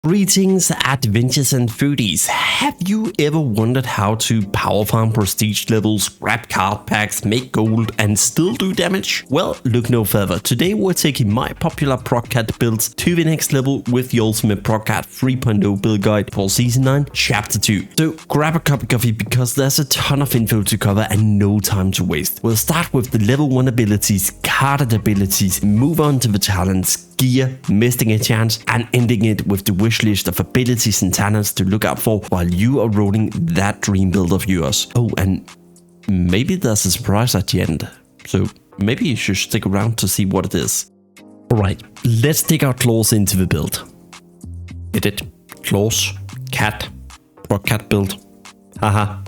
Greetings, adventures and foodies. Have you ever wondered how to power farm prestige levels, grab card packs, make gold and still do damage? Well, look no further. Today we're taking my popular Proc Cat builds to the next level with the ultimate Proc Cat 3.0 build guide for Season 9, Chapter 2. So grab a cup of coffee because there's a ton of info to cover and no time to waste. We'll start with the level 1 abilities, carded abilities, move on to the talents, gear, missing a chance, and ending it with the wish list of abilities and talents to look out for while you are rolling that dream build of yours. Oh, and maybe there's a surprise at the end, so maybe you should stick around to see what it is. Alright, let's dig our claws into the build. Edit, claws, cat, Proc Cat build. Haha.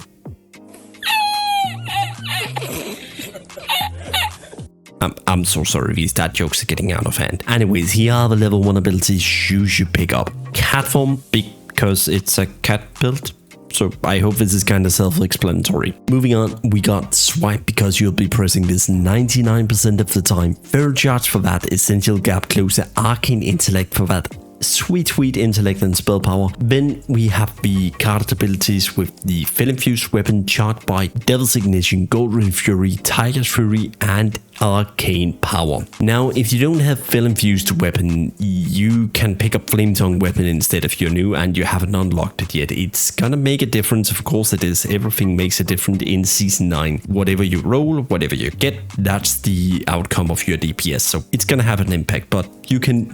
I'm so sorry, these dad jokes are getting out of hand. Anyways, here are the level 1 abilities you should pick up. Cat form, because it's a cat build. So I hope this is kind of self-explanatory. Moving on, we got swipe because you'll be pressing this 99% of the time. Feral charge for that, essential gap closer, arcane intellect for that. Sweet intellect and spell power. Then we have the carded abilities with the Fel-infused weapon, charged by Devil's Ignition, Golden Fury, Tiger's Fury and arcane power. Now if you don't have Fel-infused weapon, you can pick up Flame Tongue weapon instead if you're new and you haven't unlocked it yet. It's gonna make a difference, of course it is. Everything makes a difference in Season 9. Whatever you roll, whatever you get, that's the outcome of your DPS, so it's gonna have an impact, but you can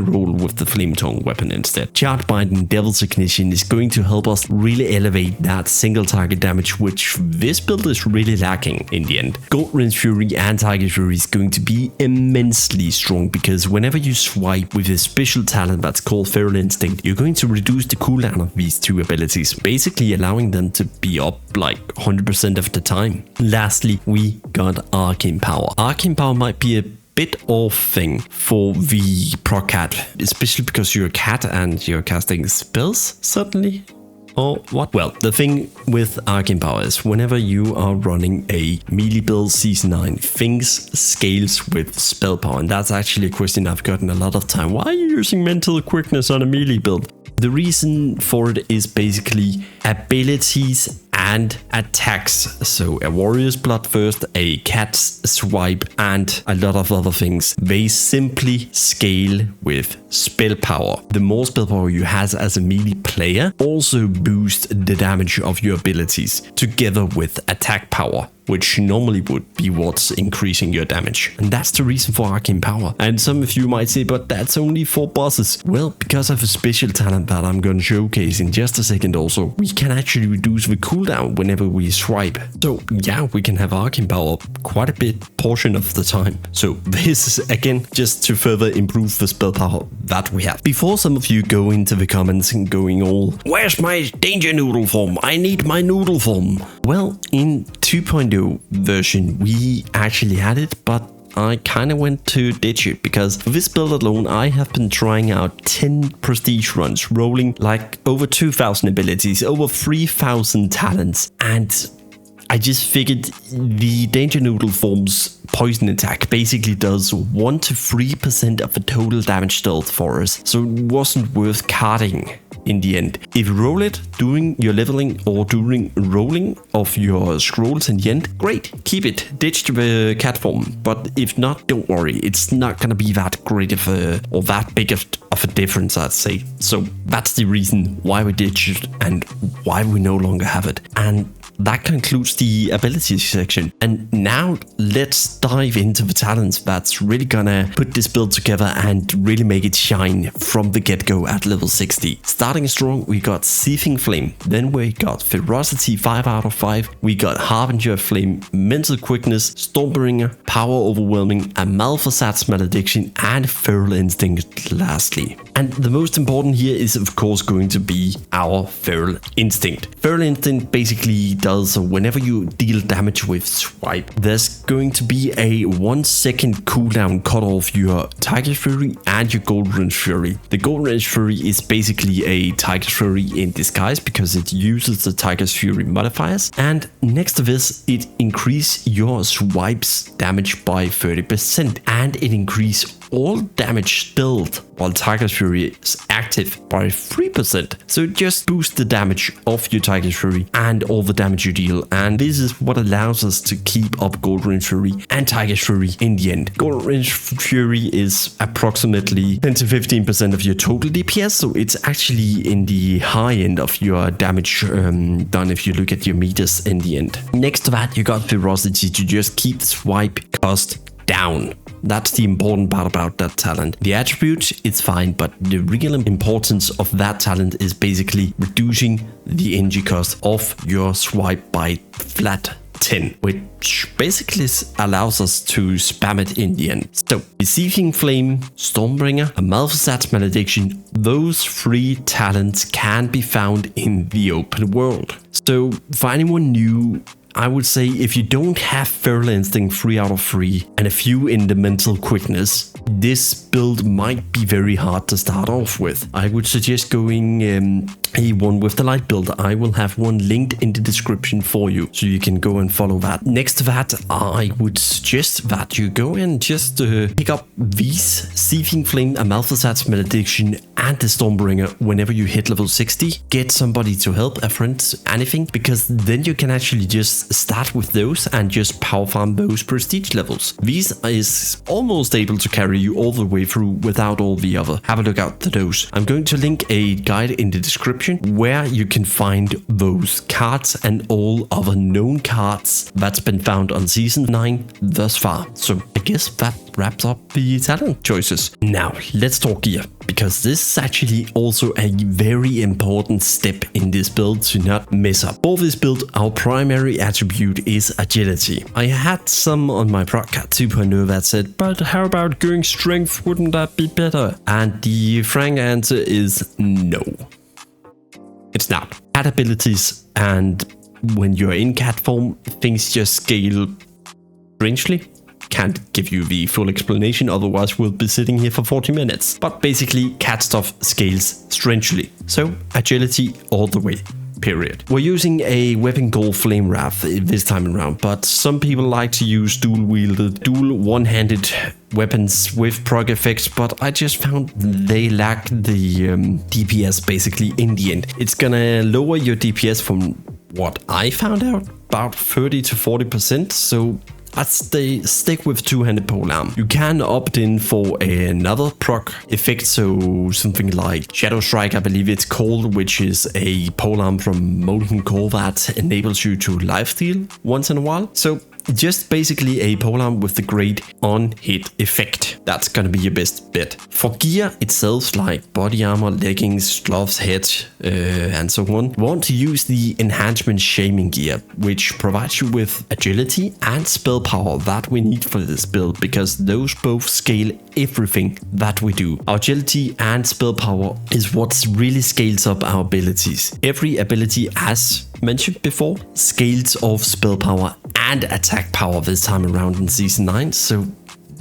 roll with the Flame Tongue weapon instead. Charge Binding Devil's Ignition is going to help us really elevate that single target damage, which this build is really lacking in the end. Golden Fury and Tiger's Fury is going to be immensely strong because whenever you swipe with a special talent that's called Feral Instinct, you're going to reduce the cooldown of these two abilities, basically allowing them to be up like 100% of the time. Lastly, we got Arcane Power. Arcane Power might be a bit off thing for the Proc Cat, especially because you're a cat and you're casting spells suddenly. Or what? Well, the thing with Arcane Power is whenever you are running a melee build Season 9, things scales with spell power, and that's actually a question I've gotten a lot of time. Why are you using mental quickness on a melee build? The reason for it is basically abilities and attacks. So a warrior's bloodthirst, a cat's swipe, and a lot of other things. They simply scale with spell power. The more spell power you have as a melee player also boosts the damage of your abilities together with attack power, which normally would be what's increasing your damage. And that's the reason for Arcane Power. And some of you might say, but that's only for bosses. Well, because of a special talent that I'm going to showcase in just a second also, we can actually reduce the cooldown whenever we swipe. So yeah, we can have Arcane Power quite a bit portion of the time. So this is again just to further improve the spell power that we have. Before some of you go into the comments and going all, where's my danger noodle form? I need my noodle form. Well, in 2.0 version we actually had it, but I kind of went to ditch it because for this build alone I have been trying out 10 prestige runs, rolling like over 2,000 abilities, over 3,000 talents, and I just figured the Danger Noodle form's poison attack basically does 1 to 3% of the total damage dealt for us, so it wasn't worth carding in the end. If you roll it during your leveling or during rolling of your scrolls in the end, great, keep it, ditch the cat form. But if not, don't worry, it's not gonna be that great of a, or that big of a difference, I'd say. So that's the reason why we ditched it and why we no longer have it. And that concludes the abilities section. And now let's dive into the talents that's really gonna put this build together and really make it shine from the get-go at level 60. Starting strong, we got Seething Flame, then we got Ferocity 5 out of 5, we got Harbinger Flame, Mental Quickness, Stormbringer, Power Overwhelming, Amalthasat's Malediction, and Feral Instinct lastly. And the most important here is of course going to be our Feral Instinct. Feral Instinct basically does whenever you deal damage with swipe, there's going to be a 1 second cooldown cut off your Tiger's Fury and your Golden Fury. The Golden Fury is basically a Tiger's Fury in disguise because it uses the Tiger's Fury modifiers, and next to this it increases your swipes damage by 30% and it increases all damage dealt while Tiger's Fury is active by 3%. So it just boosts the damage of your Tiger's Fury and all the damage you deal. And this is what allows us to keep up Gold Range Fury and Tiger's Fury in the end. Gold Range Fury is approximately 10 to 15% of your total DPS. So it's actually in the high end of your damage done if you look at your meters in the end. Next to that, you got Ferocity to just keep the swipe cost down. That's the important part about that talent. The attribute is fine, but the real importance of that talent is basically reducing the energy cost of your swipe by flat 10, which basically allows us to spam it in the end. So, Deceiving Flame, Stormbringer, Amalthusat's Malediction, those 3 talents can be found in the open world. So, for anyone new, I would say if you don't have Feral Instinct 3 out of 3 and a few in the mental quickness, this build might be very hard to start off with. I would suggest going A1 with the light build. I will have one linked in the description for you, so you can go and follow that. Next to that, I would suggest that you go and just pick up these Deceiving Flame, Amalthusat's Malediction and the Stormbringer whenever you hit level 60. Get somebody to help, a friend, anything, because then you can actually just start with those and just power farm those prestige levels. These is almost able to carry you all the way through without all the other. Have a look out to those. I'm going to link a guide in the description where you can find those cards and all other known cards that's been found on season 9 thus far. So I guess that wraps up the talent choices. Now let's talk gear, because this is actually also a very important step in this build to not mess up. For this build, our primary attribute is agility. I had some on my Proc Cat 2.0 that said, but how about going strength? Wouldn't that be better? And the frank answer is no. It's not. Cat abilities, and when you're in cat form, things just scale strangely. Can't give you the full explanation, otherwise we'll be sitting here for 40 minutes. But basically, cat stuff scales strangely. So agility all the way. Period. We're using a weapon called Flame Wrath this time around, but some people like to use dual-wielded, dual one-handed weapons with proc effects, but I just found they lack the DPS basically in the end. It's gonna lower your DPS from what I found out, about 30 to 40%, so I'd stick with two-handed polearm. You can opt in for another proc effect, so something like Shadow Strike, I believe it's called, which is a polearm from Molten Core that enables you to lifesteal once in a while. So just basically a polearm with the great on-hit effect. That's gonna be your best bet. For gear itself, like body armor, leggings, gloves, head, and so on, you want to use the enhancement shaming gear, which provides you with agility and spell power that we need for this build, because those both scale everything that we do. Our agility and spell power is what really scales up our abilities. Every ability, as mentioned before, scales off spell power and attack power this time around in season 9, so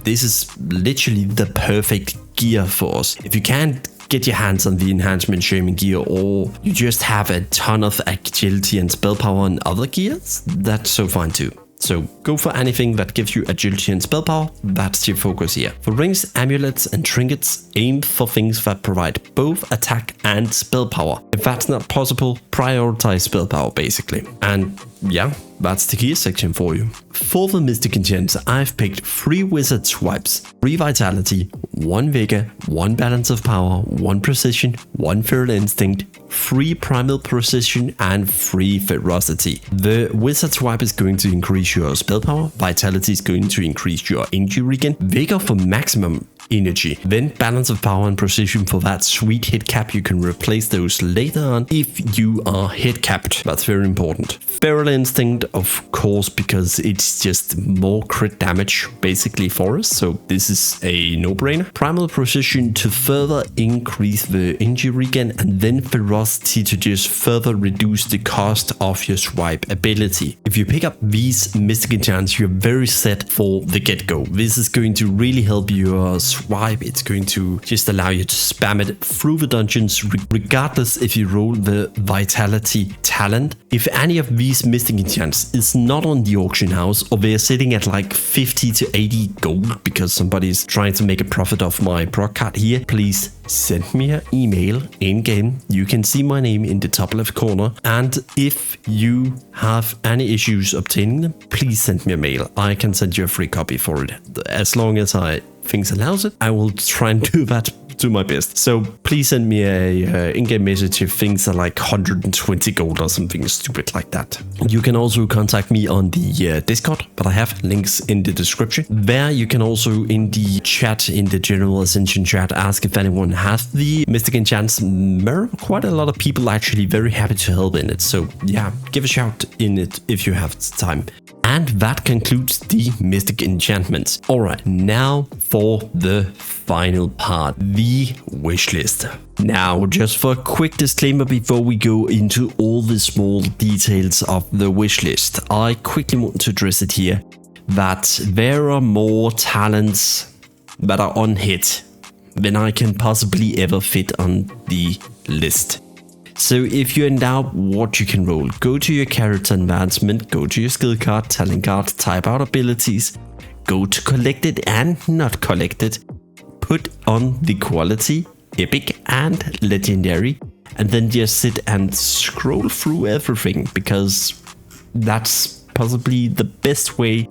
this is literally the perfect gear for us. If you can't get your hands on the enhancement shaming gear, or you just have a ton of agility and spell power on other gears, that's so fine too. So go for anything that gives you agility and spell power, that's your focus here. For rings, amulets and trinkets, aim for things that provide both attack and spell power. If that's not possible, prioritize spell power basically. And yeah, that's the gear section for you. For the Mystic Enchants, I've picked 3 Wizard Swipes, 3 Vitality, 1 Vigor, 1 Balance of Power, 1 Precision, 1 Feral Instinct, 3 Primal Precision and 3 Ferocity. The Wizard Swipe is going to increase your spell power, Vitality is going to increase your injury regen, Vigor for maximum energy, then Balance of Power and Precision for that sweet hit cap. You can replace those later on if you are hit capped. That's very important. Feral Instinct, of course, because it's just more crit damage basically for us, so this is a no-brainer. Primal Precision to further increase the injury regen, and then Ferocity to just further reduce the cost of your swipe ability. If you pick up these Mystic Enchants, you're very set for the get-go. This is going to really help your swipe. It's going to just allow you to spam it through the dungeons, regardless if you roll the Vitality talent. If any of these Mystic Enchants items is not on the auction house, or they're sitting at like 50 to 80 gold because somebody's trying to make a profit off my Proc Cat here, please send me an email in game. You can see my name in the top left corner, and if you have any issues obtaining them, please send me a mail. I can send you a free copy for it. As long as things allows it, I will try and do that to my best. So please send me a in-game message if things are like 120 gold or something stupid like that. You can also contact me on the Discord, but I have links in the description. There you can also in the chat, in the general Ascension chat, ask if anyone has the Mystic Enchants. Quite a lot of people are actually very happy to help in it. So yeah, give a shout in it if you have time. And that concludes the Mystic Enchantments. Alright, now for the final part, the wishlist. Now, just for a quick disclaimer before we go into all the small details of the wishlist, I quickly want to address it here that there are more talents that are unhit than I can possibly ever fit on the list. So if you're in doubt what you can roll, go to your character advancement, go to your skill card, talent card, type out abilities, go to collected and not collected, put on the quality, epic and legendary, and then just sit and scroll through everything, because that's possibly the best way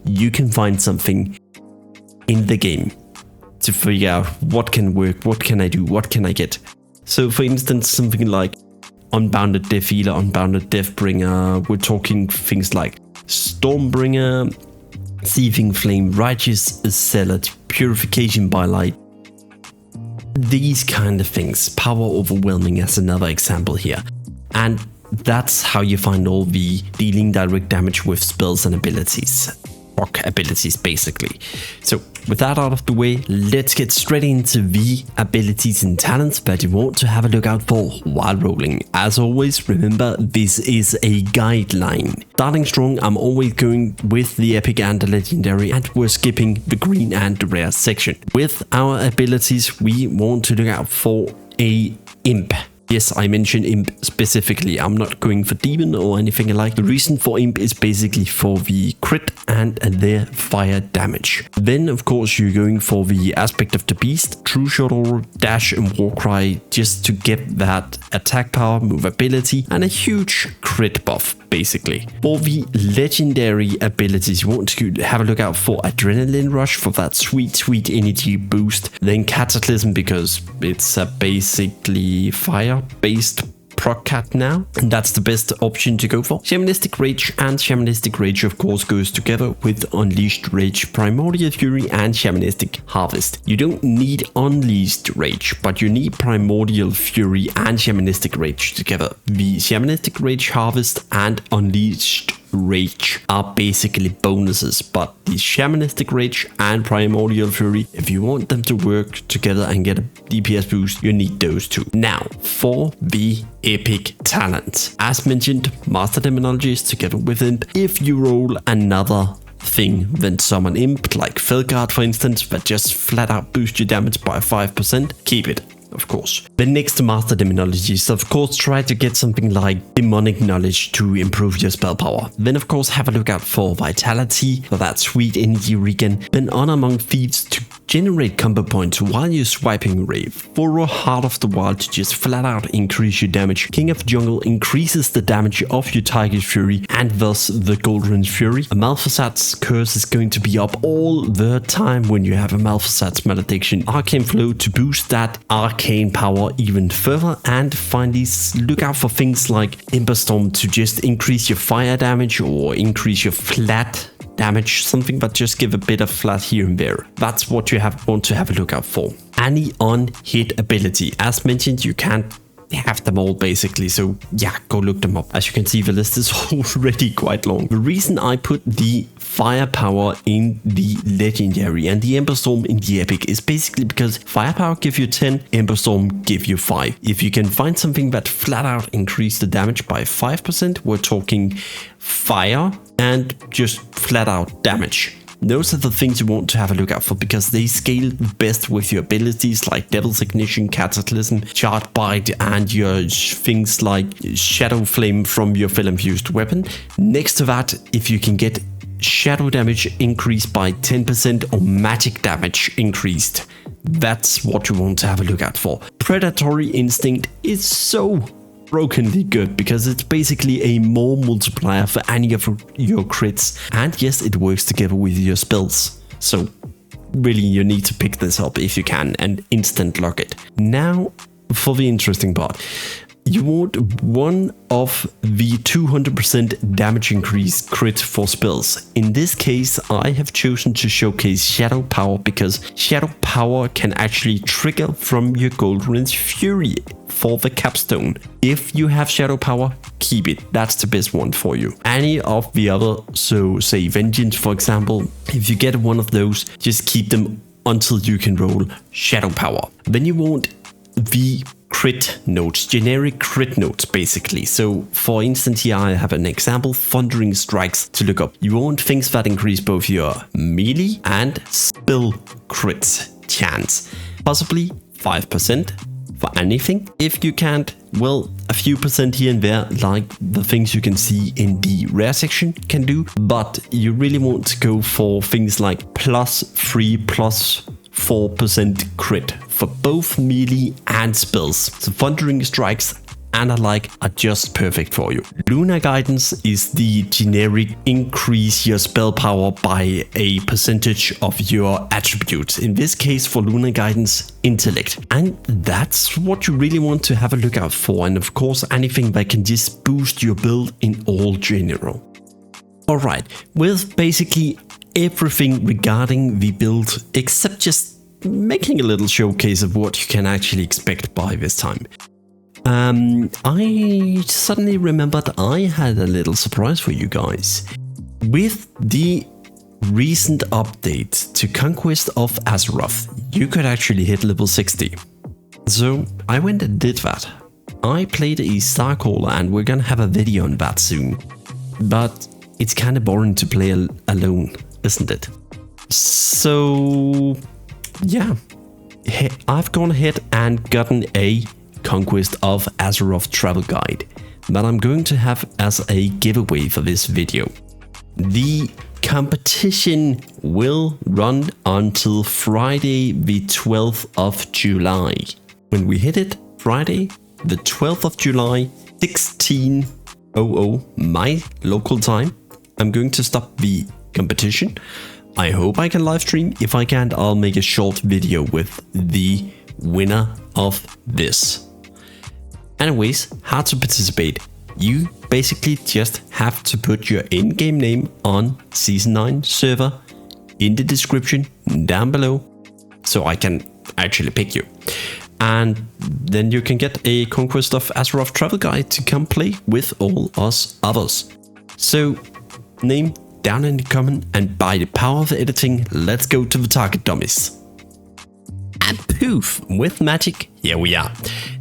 you can find something in the game to figure out what can work, what can I do, what can I get. So for instance, something like Unbounded Death Healer, Unbounded Deathbringer, we're talking things like Stormbringer, Thieving Flame, Righteous Zealot, Purification by Light. These kind of things, Power Overwhelming as another example here. And that's how you find all the dealing direct damage with spells and abilities. Proc abilities basically. So with that out of the way, let's get straight into the abilities and talents that you want to have a look out for while rolling. As always, remember this is a guideline. Starting strong, I'm always going with the epic and the legendary, and we're skipping the green and the rare section. With our abilities, we want to look out for a imp. Yes, I mentioned imp specifically. I'm not going for demon or anything alike. The reason for imp is basically for the crit and their fire damage. Then, of course, you're going for the aspect of the beast, true shot order, dash and warcry, just to get that attack power, movability, and a huge crit buff, basically. For the legendary abilities, you want to have a look out for adrenaline rush for that sweet energy boost. Then cataclysm, because it's basically fire-based Proc Cat now, and that's the best option to go for. Shamanistic Rage, and Shamanistic Rage of course goes together with Unleashed Rage, Primordial Fury, and Shamanistic Harvest. You don't need Unleashed Rage, but you need Primordial Fury and Shamanistic Rage together. The Shamanistic Rage Harvest and Unleashed Rage are basically bonuses, but the Shamanistic Rage and Primordial Fury, if you want them to work together and get a DPS boost, you need those two. Now, for the epic talent. As mentioned, Master Demonology is together with Imp. If you roll another thing than summon Imp, like Felguard for instance, that just flat out boost your damage by 5%, keep it. Of course. Then next to Master Demonology, so of course try to get something like Demonic Knowledge to improve your spell power. Then of course have a look out for Vitality, for that sweet energy regen. Then Honor Among Thieves to generate combo points while you're swiping Rave. For Heart of the Wild to just flat out increase your damage. King of Jungle increases the damage of your Tiger's Fury and thus the Goldrun's Fury. Amalthasat's Curse is going to be up all the time when you have Amalthasat's Malediction. Arcane Flow to boost that arcane power even further, and finally look out for things like Emberstorm to just increase your fire damage or increase your flat damage, something but just give a bit of flat here and there. That's what you want to have a look out for. Any on-hit ability. As mentioned, you can't have them all basically, so yeah, go look them up. As you can see, the list is already quite long. The reason I put the firepower in the legendary and the Emberstorm in the epic is basically because firepower give you 10, Emberstorm give you 5. If you can find something that flat out increase the damage by 5%, we're talking fire and just flat out damage. Those are the things you want to have a look out for, because they scale best with your abilities like Devil's Ignition, Cataclysm, Shard Bite, and your things like Shadow Flame from your Fel-infused weapon. Next to that, if you can get shadow damage increased by 10% or magic damage increased, that's what you want to have a look out for. Predatory Instinct is so brokenly good because it's basically a more multiplier for any of your crits, and yes, it works together with your spells. So really, you need to pick this up if you can and instant lock it. Now for the interesting part. You want one of the 200% damage increase crit for spells. In this case, I have chosen to showcase Shadow Power because Shadow Power can actually trigger from your Goldrin's Fury for the capstone. If you have Shadow Power, keep it. That's the best one for you. Any of the other, so say Vengeance for example, if you get one of those, just keep them until you can roll Shadow Power. Then you want the crit notes, generic crit notes basically. So for instance, here I have an example, Thundering Strikes to look up. You want things that increase both your melee and spell crits chance. Possibly 5% for anything. If you can't, well, a few percent here and there, like the things you can see in the rare section can do. But you really want to go for things like +3, +4% crit for both melee and spells. So Thundering Strikes and alike are just perfect for you. Lunar Guidance is the generic increase your spell power by a percentage of your attributes. In this case for Lunar Guidance, intellect. And that's what you really want to have a look out for. And of course, anything that can just boost your build in all general. Alright, with basically everything regarding the build except just making a little showcase of what you can actually expect by this time. I suddenly remembered I had a little surprise for you guys. With the recent update to Conquest of Azeroth, you could actually hit level 60. So I went and did that. I played a Starcaller and we're gonna have a video on that soon. But it's kinda boring to play alone, isn't it? So yeah, I've gone ahead and gotten a Conquest of Azeroth travel guide that I'm going to have as a giveaway for this video. The competition will run until Friday the 12th of July. When we hit it, Friday the 12th of July, 16:00 my local time, I'm going to stop the competition. I hope I can live stream. If I can't, I'll make a short video with the winner of this. Anyways, how to participate. You basically just have to put your in-game name on Season 9 server in the description down below so I can actually pick you. And then you can get a Conquest of Azeroth travel guide to come play with all us others. So, name down in the comment, and by the power of editing, let's go to the target dummies. And poof, with magic, here we are.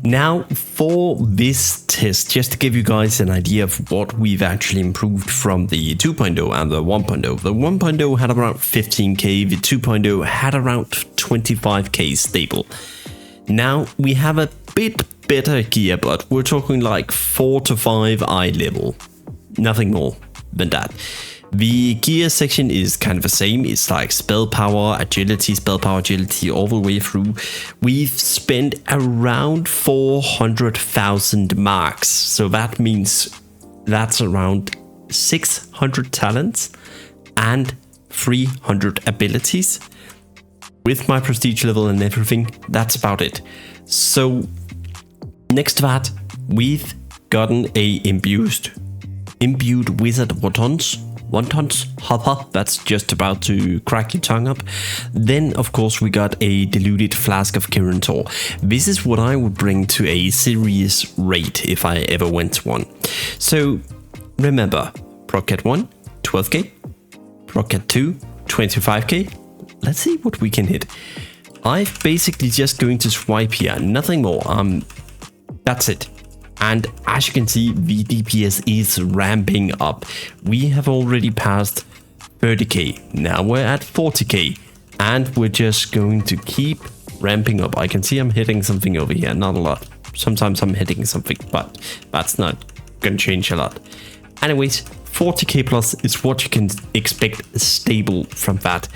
Now for this test, just to give you guys an idea of what we've actually improved from the 2.0 and the 1.0. The 1.0 had around 15k, the 2.0 had around 25k stable. Now we have a bit better gear, but we're talking like 4 to 5 eye level. Nothing more than that. The gear section is kind of the same. It's like spell power, agility, spell power, agility all the way through. We've spent around 400,000 marks. So that means that's around 600 talents and 300 abilities. With my prestige level and everything, that's about it. So next to that, we've gotten a imbued wizard wontons hopper, that's just about to crack your tongue up. Then of course we got a diluted flask of Kirintor. This is what I would bring to a serious raid if I ever went one. So remember, Proc Cat 1, 12k, Proc Cat 2, 25k. Let's see what we can hit. I'm basically just going to swipe here, nothing more. That's it. And as you can see, the DPS is ramping up. We have already passed 30k. Now we're at 40k. And we're just going to keep ramping up. I can see I'm hitting something over here, not a lot. Sometimes I'm hitting something, but that's not gonna change a lot. Anyways, 40k plus is what you can expect stable from that.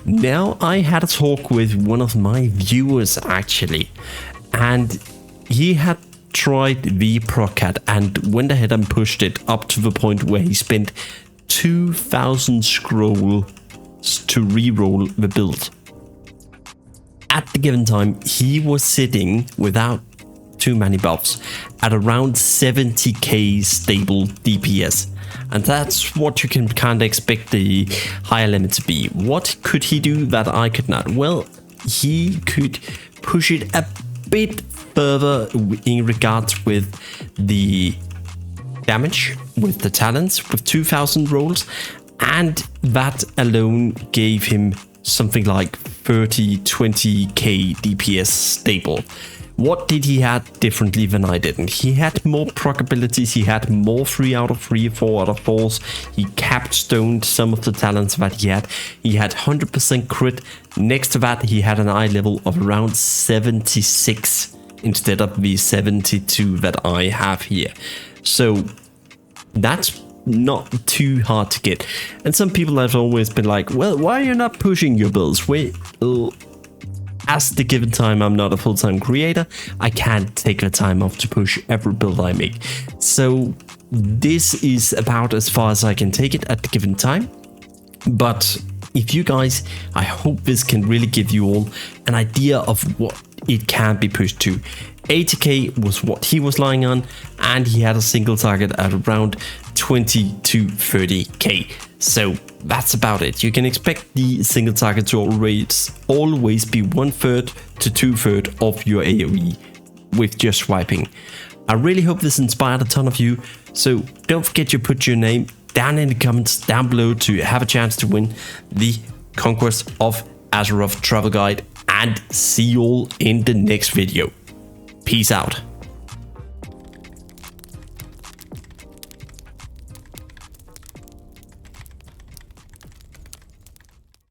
Now, I had a talk with one of my viewers actually, and he had tried the Proc Cat and went ahead and pushed it up to the point where he spent 2,000 scroll to re-roll the build. At the given time, he was sitting without too many buffs at around 70k stable DPS, and that's what you can kind of expect the higher limit to be. What could he do that I could not? Well, he could push it a bit further in regards with the damage, with the talents, with 2,000 rolls, and that alone gave him something like 20k DPS stable. What did he have differently than I didn't? He had more proc abilities, he had more 3 out of 3, 4 out of 4s, he capstoned some of the talents that he had 100% crit. Next to that, he had an eye level of around 76 instead of the 72 that I have here. So that's not too hard to get. And some people have always been like, well, why are you not pushing your builds? Wait, as the given time, I'm not a full-time creator. I can't take the time off to push every build I make. So this is about as far as I can take it at the given time. But if you guys, I hope this can really give you all an idea of what it can be pushed to. 80k was what he was lying on, and he had a single target at around 20 to 30k. So that's about it. You can expect the single target to always be 1/3 to 2/3 of your AoE with just swiping. I really hope this inspired a ton of you. So don't forget to put your name down in the comments down below to have a chance to win the Conquest of Azeroth travel guide, and see you all in the next video. Peace out.